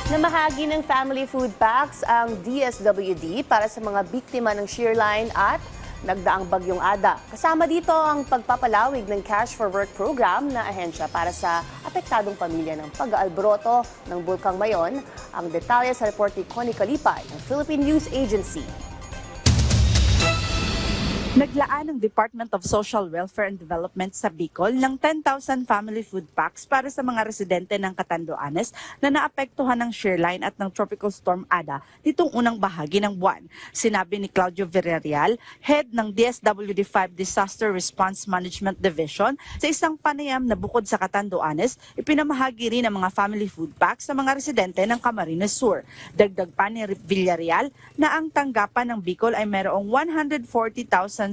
Namahagi ng family food packs ang DSWD para sa mga biktima ng shearline at nagdaang bagyong Ada. Kasama dito ang pagpapalawig ng Cash for Work program na ahensya para sa apektadong pamilya ng pag-aalboroto ng Bulkang Mayon. Ang detalye sa report ni Connie Kalipay ng Philippine News Agency. Naglaan ng Department of Social Welfare and Development sa Bicol ng 10,000 family food packs para sa mga residente ng Catanduanes na naapektuhan ng shearline at ng Tropical Storm Ada nitong unang bahagi ng buwan. Sinabi ni Claudio Villarreal, head ng DSWD-5 Disaster Response Management Division, sa isang panayam na bukod sa Catanduanes, ipinamahagi rin ang mga family food packs sa mga residente ng Camarines Sur. Dagdag pa ni Villarreal na ang tanggapan ng Bicol ay mayroong 140,785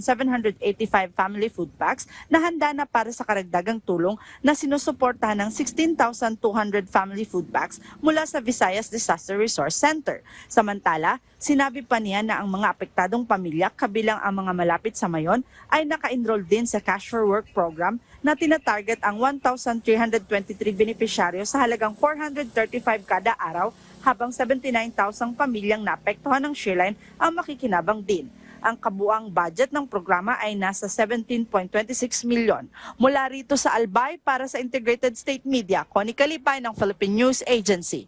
family food packs na handa na para sa karagdagang tulong na sinusuportahan ng 16,200 family food packs mula sa Visayas Disaster Resource Center. Samantala, sinabi pa niya na ang mga apektadong pamilya kabilang ang mga malapit sa Mayon ay naka-enroll din sa Cash for Work program na tinatarget ang 1,323 benepisyaryo sa halagang 435 kada araw habang 79,000 pamilyang naapektuhan ng shearline ang makikinabang din. Ang kabuang budget ng programa ay nasa 17.26 milyon. Mula rito sa Albay para sa Integrated State Media, Connie Kalipay ng Philippine News Agency.